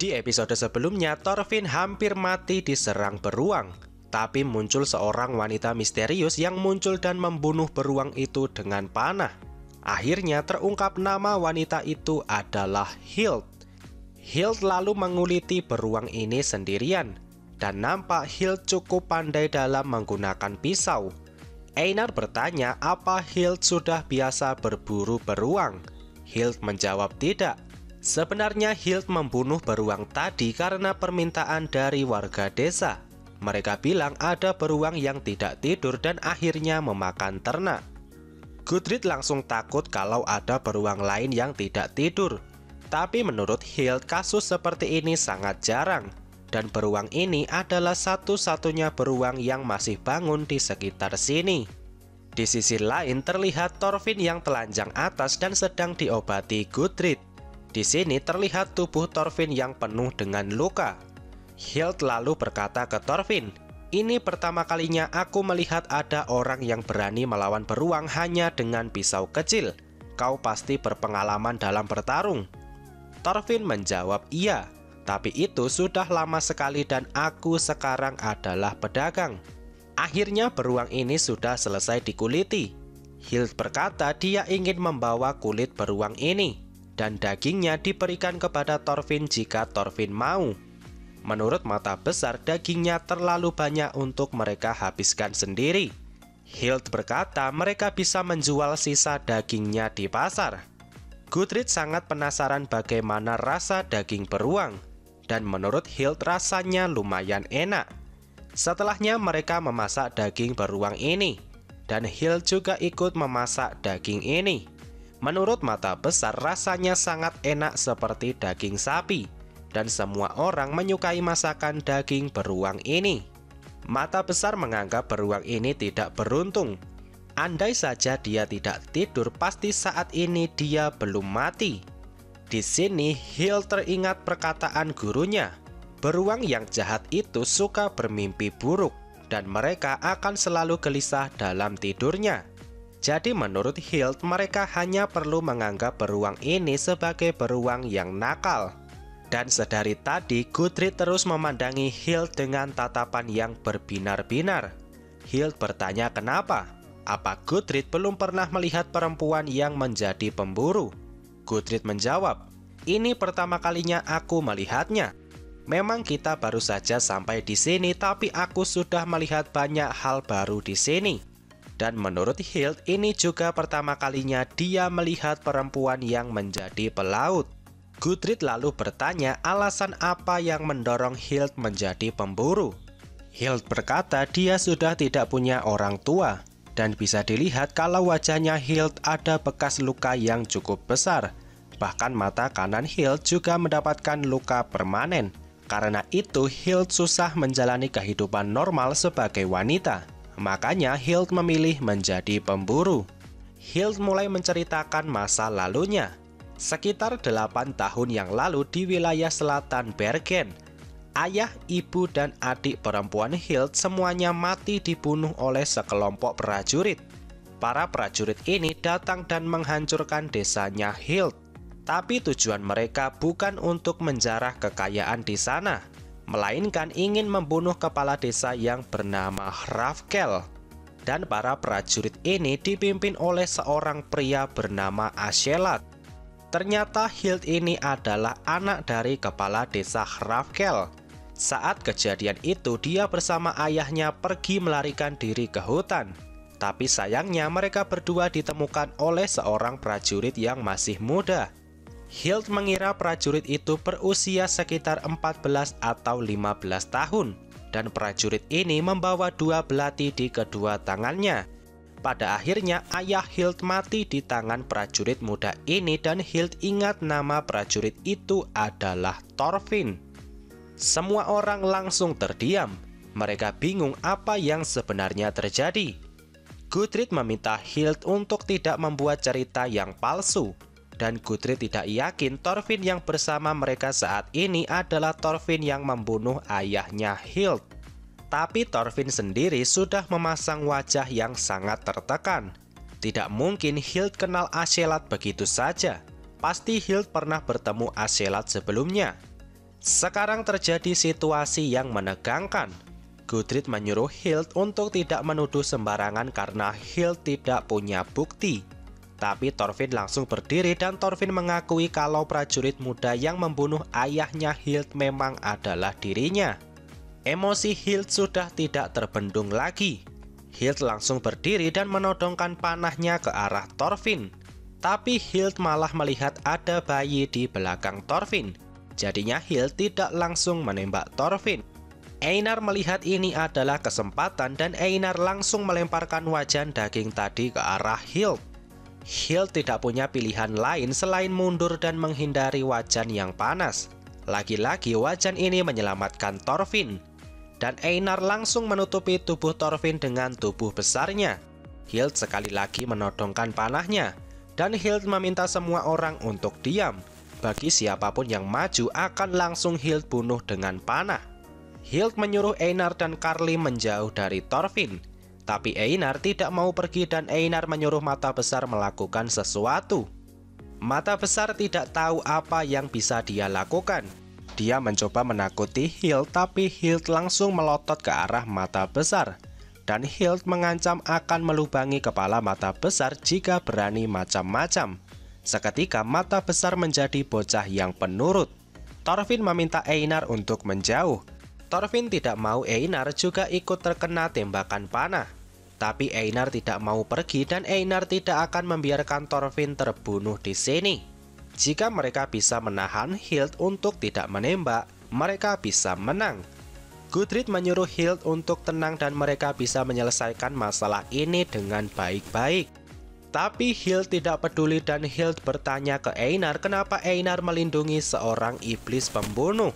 Di episode sebelumnya, Thorfinn hampir mati diserang beruang. Tapi muncul seorang wanita misterius yang muncul dan membunuh beruang itu dengan panah. Akhirnya terungkap nama wanita itu adalah Hild. Hild lalu menguliti beruang ini sendirian. Dan nampak Hild cukup pandai dalam menggunakan pisau. Einar bertanya apa Hild sudah biasa berburu beruang. Hild menjawab tidak. Sebenarnya Hild membunuh beruang tadi karena permintaan dari warga desa. Mereka bilang ada beruang yang tidak tidur dan akhirnya memakan ternak. Gudrid langsung takut kalau ada beruang lain yang tidak tidur. Tapi menurut Hild, kasus seperti ini sangat jarang. Dan beruang ini adalah satu-satunya beruang yang masih bangun di sekitar sini. Di sisi lain terlihat Thorfinn yang telanjang atas dan sedang diobati Gudrid. Di sini terlihat tubuh Thorfinn yang penuh dengan luka. Hild lalu berkata ke Thorfinn, "Ini pertama kalinya aku melihat ada orang yang berani melawan beruang hanya dengan pisau kecil. Kau pasti berpengalaman dalam bertarung." Thorfinn menjawab iya, tapi itu sudah lama sekali dan aku sekarang adalah pedagang. Akhirnya beruang ini sudah selesai dikuliti. Hild berkata dia ingin membawa kulit beruang ini dan dagingnya diberikan kepada Thorfinn jika Thorfinn mau. Menurut mata besar, dagingnya terlalu banyak untuk mereka habiskan sendiri. Hild berkata mereka bisa menjual sisa dagingnya di pasar. Gudrid sangat penasaran bagaimana rasa daging beruang. Dan menurut Hild rasanya lumayan enak. Setelahnya mereka memasak daging beruang ini. Dan Hild juga ikut memasak daging ini. Menurut mata besar rasanya sangat enak seperti daging sapi. Dan semua orang menyukai masakan daging beruang ini. Mata besar menganggap beruang ini tidak beruntung. Andai saja dia tidak tidur, pasti saat ini dia belum mati. Di sini Hild teringat perkataan gurunya. Beruang yang jahat itu suka bermimpi buruk dan mereka akan selalu gelisah dalam tidurnya. Jadi menurut Hild mereka hanya perlu menganggap beruang ini sebagai beruang yang nakal. Dan sedari tadi Gudrid terus memandangi Hild dengan tatapan yang berbinar-binar. Hild bertanya kenapa? Apa Gudrid belum pernah melihat perempuan yang menjadi pemburu? Gudrid menjawab, "Ini pertama kalinya aku melihatnya. Memang kita baru saja sampai di sini, tapi aku sudah melihat banyak hal baru di sini." Dan menurut Hild, ini juga pertama kalinya dia melihat perempuan yang menjadi pelaut. Gudrid lalu bertanya alasan apa yang mendorong Hild menjadi pemburu. Hild berkata dia sudah tidak punya orang tua. Dan bisa dilihat kalau wajahnya Hild ada bekas luka yang cukup besar. Bahkan mata kanan Hild juga mendapatkan luka permanen. Karena itu Hild susah menjalani kehidupan normal sebagai wanita. Makanya Hild memilih menjadi pemburu. Hild mulai menceritakan masa lalunya. Sekitar 8 tahun yang lalu di wilayah selatan Bergen, ayah, ibu, dan adik perempuan Hild semuanya mati dibunuh oleh sekelompok prajurit. Para prajurit ini datang dan menghancurkan desanya Hild. Tapi tujuan mereka bukan untuk menjarah kekayaan di sana, melainkan ingin membunuh kepala desa yang bernama Hrafkel. Dan para prajurit ini dipimpin oleh seorang pria bernama Ashelat. Ternyata Hild ini adalah anak dari kepala desa Hrafkel. Saat kejadian itu dia bersama ayahnya pergi melarikan diri ke hutan. Tapi sayangnya mereka berdua ditemukan oleh seorang prajurit yang masih muda. Hild mengira prajurit itu berusia sekitar 14 atau 15 tahun. Dan prajurit ini membawa 2 belati di kedua tangannya. Pada akhirnya ayah Hild mati di tangan prajurit muda ini dan Hild ingat nama prajurit itu adalah Thorfinn. Semua orang langsung terdiam. Mereka bingung apa yang sebenarnya terjadi. Gudrid meminta Hild untuk tidak membuat cerita yang palsu. Dan Gudrid tidak yakin Thorfinn yang bersama mereka saat ini adalah Thorfinn yang membunuh ayahnya Hild. Tapi Thorfinn sendiri sudah memasang wajah yang sangat tertekan. Tidak mungkin Hild kenal Ashelat begitu saja. Pasti Hild pernah bertemu Ashelat sebelumnya. Sekarang terjadi situasi yang menegangkan. Gudrid menyuruh Hild untuk tidak menuduh sembarangan karena Hild tidak punya bukti. Tapi Thorfinn langsung berdiri dan Thorfinn mengakui kalau prajurit muda yang membunuh ayahnya Hild memang adalah dirinya. Emosi Hild sudah tidak terbendung lagi. Hild langsung berdiri dan menodongkan panahnya ke arah Thorfinn. Tapi Hild malah melihat ada bayi di belakang Thorfinn. Jadinya Hild tidak langsung menembak Thorfinn. Einar melihat ini adalah kesempatan dan Einar langsung melemparkan wajan daging tadi ke arah Hild. Hild tidak punya pilihan lain selain mundur dan menghindari wajan yang panas. Lagi-lagi wajan ini menyelamatkan Thorfinn. Dan Einar langsung menutupi tubuh Thorfinn dengan tubuh besarnya. Hild sekali lagi menodongkan panahnya. Dan Hild meminta semua orang untuk diam. Bagi siapapun yang maju akan langsung Hild bunuh dengan panah. Hild menyuruh Einar dan Karli menjauh dari Thorfinn. Tapi Einar tidak mau pergi dan Einar menyuruh Mata Besar melakukan sesuatu. Mata Besar tidak tahu apa yang bisa dia lakukan. Dia mencoba menakuti Hild tapi Hild langsung melotot ke arah Mata Besar. Dan Hild mengancam akan melubangi kepala Mata Besar jika berani macam-macam. Seketika Mata Besar menjadi bocah yang penurut. Thorfinn meminta Einar untuk menjauh. Thorfinn tidak mau Einar juga ikut terkena tembakan panah. Tapi Einar tidak mau pergi dan Einar tidak akan membiarkan Thorfinn terbunuh di sini. Jika mereka bisa menahan Hild untuk tidak menembak, mereka bisa menang. Gudrid menyuruh Hild untuk tenang dan mereka bisa menyelesaikan masalah ini dengan baik-baik. Tapi Hild tidak peduli dan Hild bertanya ke Einar kenapa Einar melindungi seorang iblis pembunuh.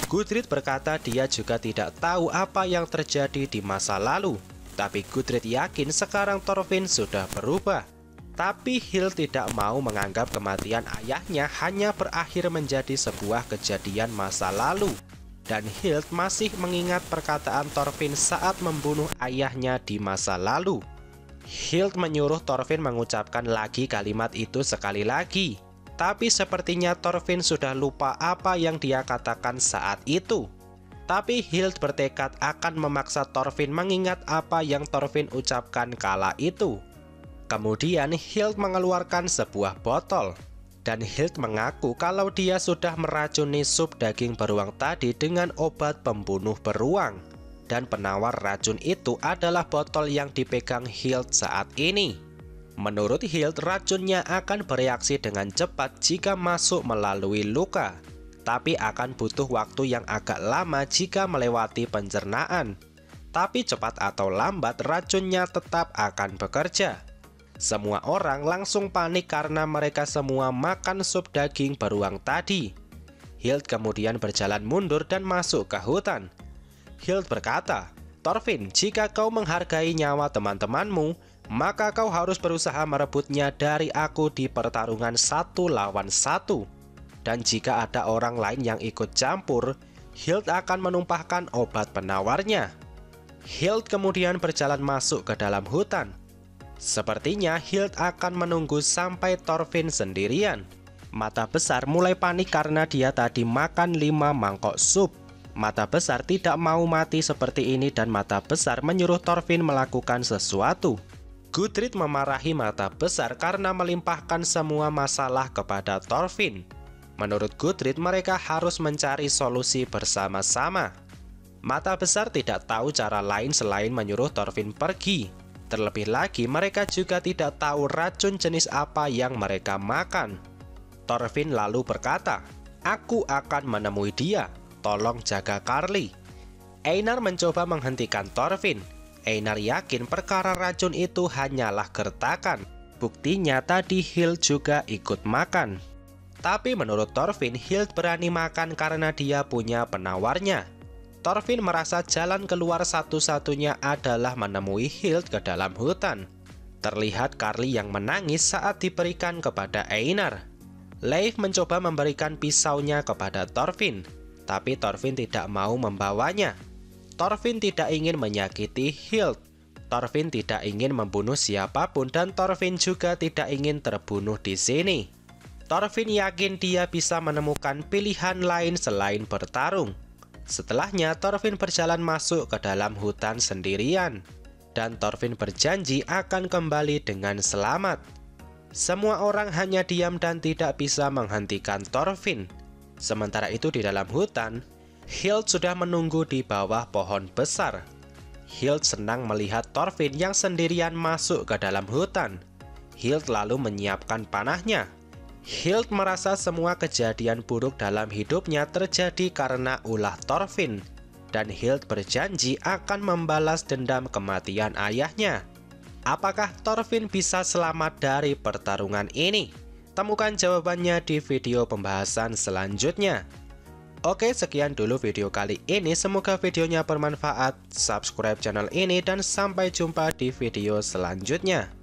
Gudrid berkata dia juga tidak tahu apa yang terjadi di masa lalu. Tapi Gudrid yakin sekarang Thorfinn sudah berubah. Tapi Hild tidak mau menganggap kematian ayahnya hanya berakhir menjadi sebuah kejadian masa lalu. Dan Hild masih mengingat perkataan Thorfinn saat membunuh ayahnya di masa lalu. Hild menyuruh Thorfinn mengucapkan lagi kalimat itu sekali lagi. Tapi sepertinya Thorfinn sudah lupa apa yang dia katakan saat itu. Tapi Hild bertekad akan memaksa Thorfinn mengingat apa yang Thorfinn ucapkan kala itu. Kemudian Hild mengeluarkan sebuah botol. Dan Hild mengaku kalau dia sudah meracuni sup daging beruang tadi dengan obat pembunuh beruang. Dan penawar racun itu adalah botol yang dipegang Hild saat ini. Menurut Hild, racunnya akan bereaksi dengan cepat jika masuk melalui luka. Tapi akan butuh waktu yang agak lama jika melewati pencernaan. Tapi cepat atau lambat racunnya tetap akan bekerja. Semua orang langsung panik karena mereka semua makan sup daging beruang tadi. Hild kemudian berjalan mundur dan masuk ke hutan. Hild berkata, "Thorfinn, jika kau menghargai nyawa teman-temanmu, maka kau harus berusaha merebutnya dari aku di pertarungan 1 lawan 1. Dan jika ada orang lain yang ikut campur, Hild akan menumpahkan obat penawarnya." Hild kemudian berjalan masuk ke dalam hutan. Sepertinya Hild akan menunggu sampai Thorfinn sendirian. Mata Besar mulai panik karena dia tadi makan 5 mangkok sup. Mata Besar tidak mau mati seperti ini dan Mata Besar menyuruh Thorfinn melakukan sesuatu. Gudrid memarahi Mata Besar karena melimpahkan semua masalah kepada Thorfinn. Menurut Gudrid mereka harus mencari solusi bersama-sama. Mata Besar tidak tahu cara lain selain menyuruh Thorfinn pergi. Terlebih lagi mereka juga tidak tahu racun jenis apa yang mereka makan. Thorfinn lalu berkata, "Aku akan menemui dia. Tolong jaga Karli." Einar mencoba menghentikan Thorfinn. Einar yakin perkara racun itu hanyalah gertakan. Buktinya tadi Hild juga ikut makan. Tapi menurut Thorfinn, Hild berani makan karena dia punya penawarnya. Thorfinn merasa jalan keluar satu-satunya adalah menemui Hild ke dalam hutan. Terlihat Karli yang menangis saat diberikan kepada Einar. Leif mencoba memberikan pisaunya kepada Thorfinn. Tapi Thorfinn tidak mau membawanya. Thorfinn tidak ingin menyakiti Hild. Thorfinn tidak ingin membunuh siapapun dan Thorfinn juga tidak ingin terbunuh di sini. Thorfinn yakin dia bisa menemukan pilihan lain selain bertarung. Setelahnya, Thorfinn berjalan masuk ke dalam hutan sendirian. Dan Thorfinn berjanji akan kembali dengan selamat. Semua orang hanya diam dan tidak bisa menghentikan Thorfinn. Sementara itu di dalam hutan, Hild sudah menunggu di bawah pohon besar. Hild senang melihat Thorfinn yang sendirian masuk ke dalam hutan. Hild lalu menyiapkan panahnya. Hild merasa semua kejadian buruk dalam hidupnya terjadi karena ulah Thorfinn. Dan Hild berjanji akan membalas dendam kematian ayahnya. Apakah Thorfinn bisa selamat dari pertarungan ini? Temukan jawabannya di video pembahasan selanjutnya. Oke, sekian dulu video kali ini. Semoga videonya bermanfaat. Subscribe channel ini dan sampai jumpa di video selanjutnya.